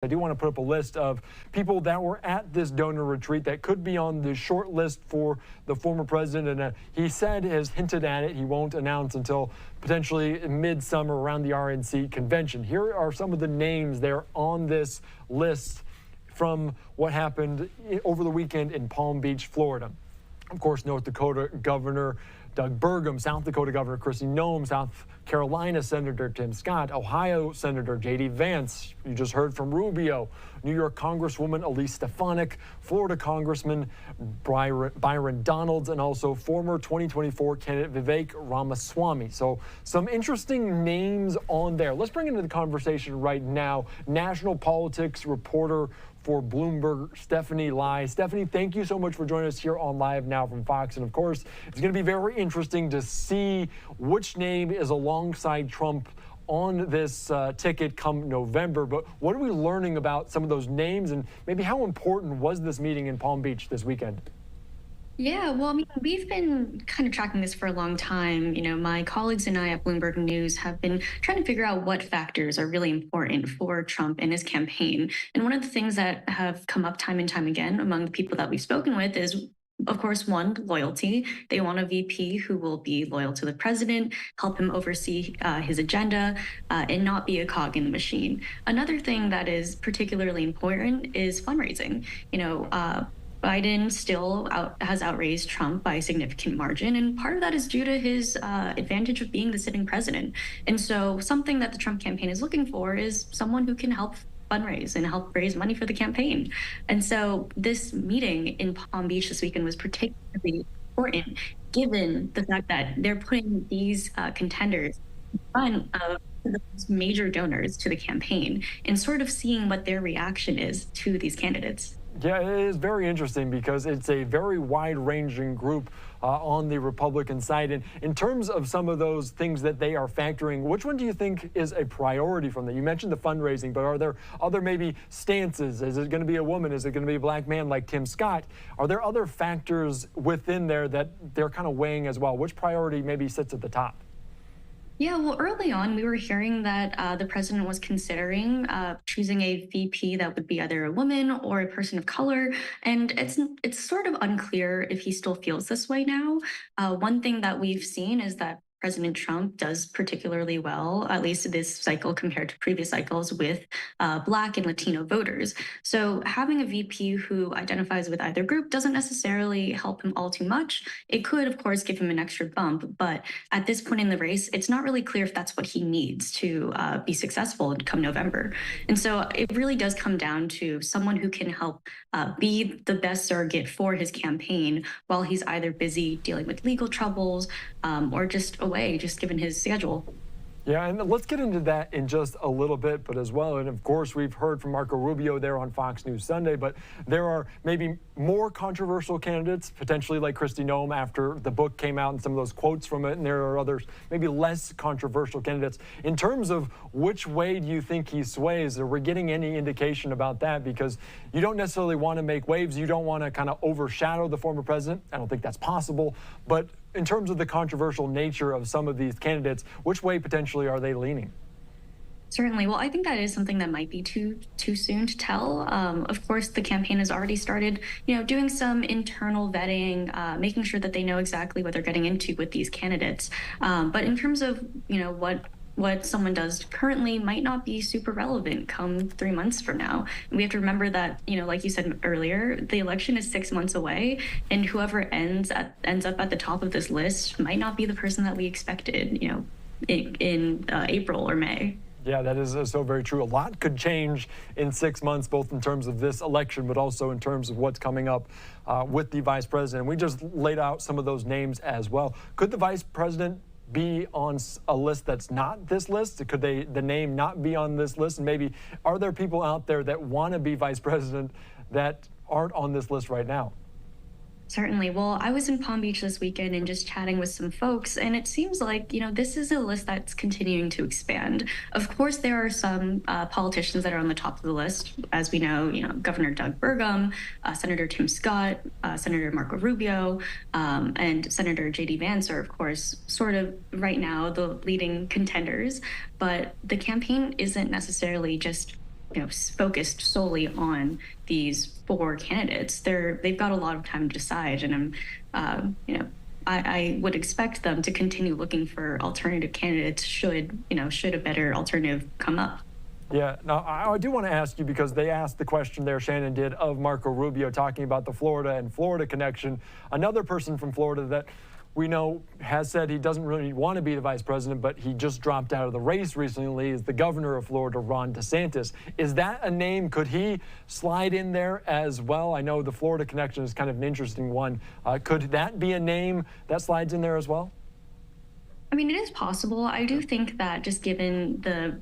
I do want to put up a list of people that were at this donor retreat that could be on the short list for the former president. And he said, has hinted at it, he won't announce until potentially midsummer around the RNC convention. Here are some of the names there on this list from what happened over the weekend in Palm Beach, Florida. Of course, North Dakota Governor Doug Burgum, South Dakota Governor Kristi Noem, South Carolina Senator Tim Scott, Ohio Senator J.D. Vance, you just heard from Rubio, New York Congresswoman Elise Stefanik, Florida Congressman Byron Donalds, and also former 2024 candidate Vivek Ramaswamy. So some interesting names on there. Let's bring into the conversation right now national politics reporter for Bloomberg, Stephanie Lai. Stephanie, thank you so much for joining us here on Live Now from Fox. And of course, it's going to be very interesting to see which name is alongside Trump on this ticket come November. But what are we learning about some of those names, and maybe how important was this meeting in Palm Beach this weekend? Yeah, well, I mean, we've been kind of tracking this for a long time. You know, my colleagues and I at Bloomberg News have been trying to figure out what factors are really important for Trump and his campaign. And one of the things that have come up time and time again among the people that we've spoken with is, of course, one, loyalty. They want a VP who will be loyal to the president, help him oversee his agenda, and not be a cog in the machine. Another thing that is particularly important is fundraising. You know, Biden still has outraised Trump by a significant margin, and part of that is due to his advantage of being the sitting president. And so something that the Trump campaign is looking for is someone who can help fundraise and help raise money for the campaign. And so this meeting in Palm Beach this weekend was particularly important, given the fact that they're putting these contenders in front of the major donors to the campaign and sort of seeing what their reaction is to these candidates. Yeah, it is very interesting because it's a very wide-ranging group on the Republican side. And in terms of some of those things that they are factoring, which one do you think is a priority from them? You mentioned the fundraising, but are there other maybe stances? Is it going to be a woman? Is it going to be a black man like Tim Scott? Are there other factors within there that they're kind of weighing as well? Which priority maybe sits at the top? Yeah, well, early on, we were hearing that the president was considering choosing a VP that would be either a woman or a person of color. And it's sort of unclear if he still feels this way now. One thing that we've seen is that President Trump does particularly well, at least this cycle compared to previous cycles, with Black and Latino voters. So having a VP who identifies with either group doesn't necessarily help him all too much. It could, of course, give him an extra bump, but at this point in the race, it's not really clear if that's what he needs to be successful come November. And so it really does come down to someone who can help be the best surrogate for his campaign while he's either busy dealing with legal troubles or just away, just given his schedule. Yeah, and let's get into that in just a little bit, but as well, and of course, we've heard from Marco Rubio there on Fox News Sunday, but there are maybe more controversial candidates, potentially like Kristi Noem after the book came out and some of those quotes from it, and there are others, maybe less controversial candidates. In terms of which way do you think he sways, are we getting any indication about that? Because you don't necessarily want to make waves, you don't want to kind of overshadow the former president. I don't think that's possible, but in terms of the controversial nature of some of these candidates, which way potentially are they leaning? Certainly. Well, I think that is something that might be too soon to tell. Of course, the campaign has already started, doing some internal vetting, making sure that they know exactly what they're getting into with these candidates. But in terms of, what someone does currently might not be super relevant come 3 months from now. And we have to remember that, like you said earlier, the election is 6 months away, and whoever ends up at the top of this list might not be the person that we expected, in April or May. Yeah, that is so very true. A lot could change in 6 months, both in terms of this election, but also in terms of what's coming up with the vice president. We just laid out some of those names as well. Could the vice president be on a list that's not this list? Could the name not be on this list? And maybe are there people out there that want to be vice president that aren't on this list right now? Certainly. Well, I was in Palm Beach this weekend and just chatting with some folks, and it seems like, this is a list that's continuing to expand. Of course, there are some politicians that are on the top of the list. As we know, Governor Doug Burgum, Senator Tim Scott, Senator Marco Rubio, and Senator J.D. Vance are, of course, sort of right now the leading contenders. But the campaign isn't necessarily just focused solely on these four candidates. They've got a lot of time to decide, and I would expect them to continue looking for alternative candidates should a better alternative come up. Yeah, now I do want to ask you, because they asked the question there, Shannon did, of Marco Rubio talking about the Florida connection. Another person from Florida that we know has said he doesn't really want to be the vice president, but he just dropped out of the race recently, is the governor of Florida, Ron DeSantis. Is that a name? Could he slide in there as well? I know the Florida connection is kind of an interesting one. Could that be a name that slides in there as well? I mean, it is possible. I do think that just given the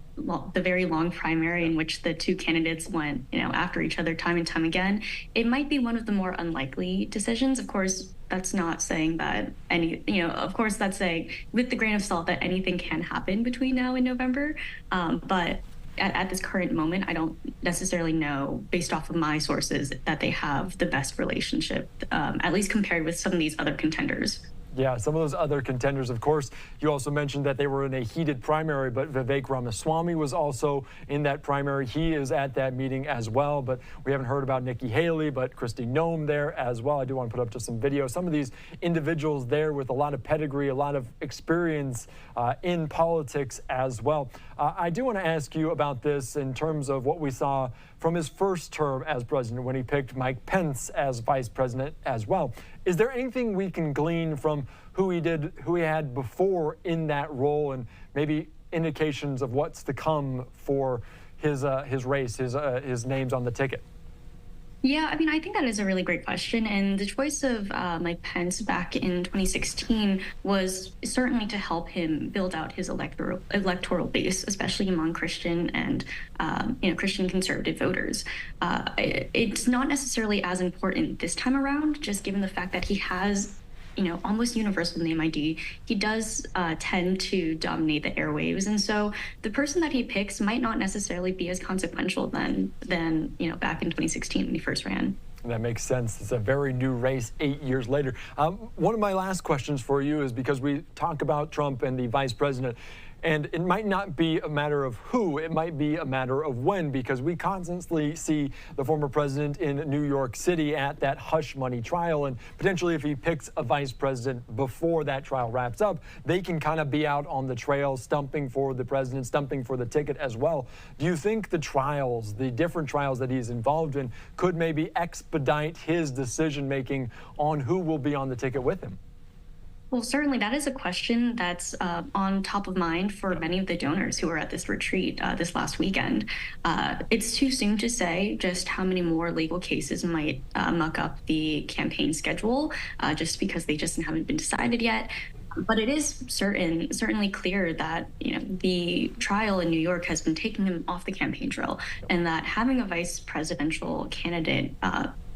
very long primary in which the two candidates went, after each other time and time again, it might be one of the more unlikely decisions. Of course, that's not saying that of course, that's saying with the grain of salt that anything can happen between now and November. But at this current moment, I don't necessarily know, based off of my sources, that they have the best relationship, at least compared with some of these other contenders. Yeah, some of those other contenders, of course. You also mentioned that they were in a heated primary, but Vivek Ramaswamy was also in that primary. He is at that meeting as well, but we haven't heard about Nikki Haley, but Kristi Noem there as well. I do want to put up just some video. Some of these individuals there with a lot of pedigree, a lot of experience in politics as well. I do want to ask you about this in terms of what we saw from his first term as president when he picked Mike Pence as vice president as well. Is there anything we can glean from who he had before in that role, and maybe indications of what's to come for his race, his names on the ticket? Yeah, I mean, I think that is a really great question. And the choice of Mike Pence back in 2016 was certainly to help him build out his electoral base, especially among Christian and Christian conservative voters. It's not necessarily as important this time around, just given the fact that he has almost universal name ID. He does tend to dominate the airwaves. And so the person that he picks might not necessarily be as consequential than back in 2016 when he first ran. That makes sense. It's a very new race 8 years later. One of my last questions for you is, because we talk about Trump and the vice president, and it might not be a matter of who, it might be a matter of when, because we constantly see the former president in New York City at that hush money trial, and potentially if he picks a vice president before that trial wraps up, they can kind of be out on the trail stumping for the president, stumping for the ticket as well. Do you think the trials, the different trials that he's involved in, could maybe expedite his decision making on who will be on the ticket with him? Well, certainly that is a question that's on top of mind for many of the donors who were at this retreat this last weekend. It's too soon to say just how many more legal cases might muck up the campaign schedule, just because they just haven't been decided yet. But it is certainly clear that the trial in New York has been taking him off the campaign trail, and that having a vice presidential candidate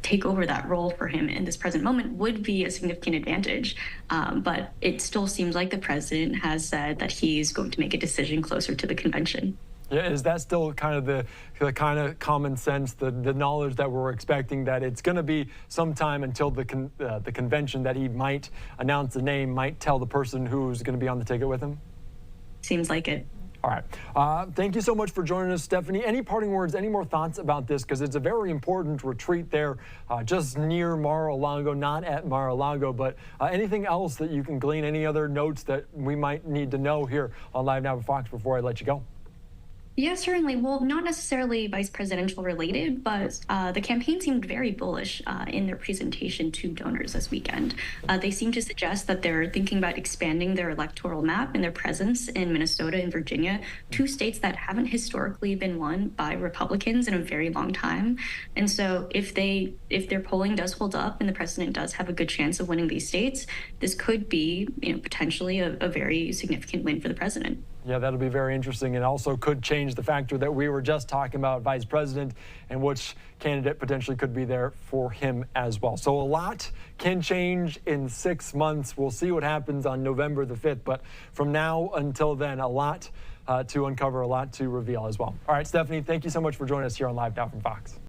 take over that role for him in this present moment would be a significant advantage. But it still seems like the president has said that he's going to make a decision closer to the convention. Yeah, is that still kind of the kind of common sense, the knowledge that we're expecting, that it's going to be some time until the convention that he might announce the name, might tell the person who's going to be on the ticket with him? Seems like it. All right. Thank you so much for joining us, Stephanie. Any parting words, any more thoughts about this? Because it's a very important retreat there just near Mar-a-Lago, not at Mar-a-Lago, but anything else that you can glean, any other notes that we might need to know here on Live Now with Fox before I let you go? Yeah, certainly. Well, not necessarily vice presidential related, but the campaign seemed very bullish in their presentation to donors this weekend. They seem to suggest that they're thinking about expanding their electoral map and their presence in Minnesota and Virginia, two states that haven't historically been won by Republicans in a very long time. And so if their polling does hold up and the president does have a good chance of winning these states, this could be potentially a very significant win for the president. Yeah, that'll be very interesting, and also could change the factor that we were just talking about, vice president, and which candidate potentially could be there for him as well. So a lot can change in 6 months. We'll see what happens on November the 5th, but from now until then, a lot to uncover, a lot to reveal as well. All right, Stephanie, thank you so much for joining us here on Live Now from Fox.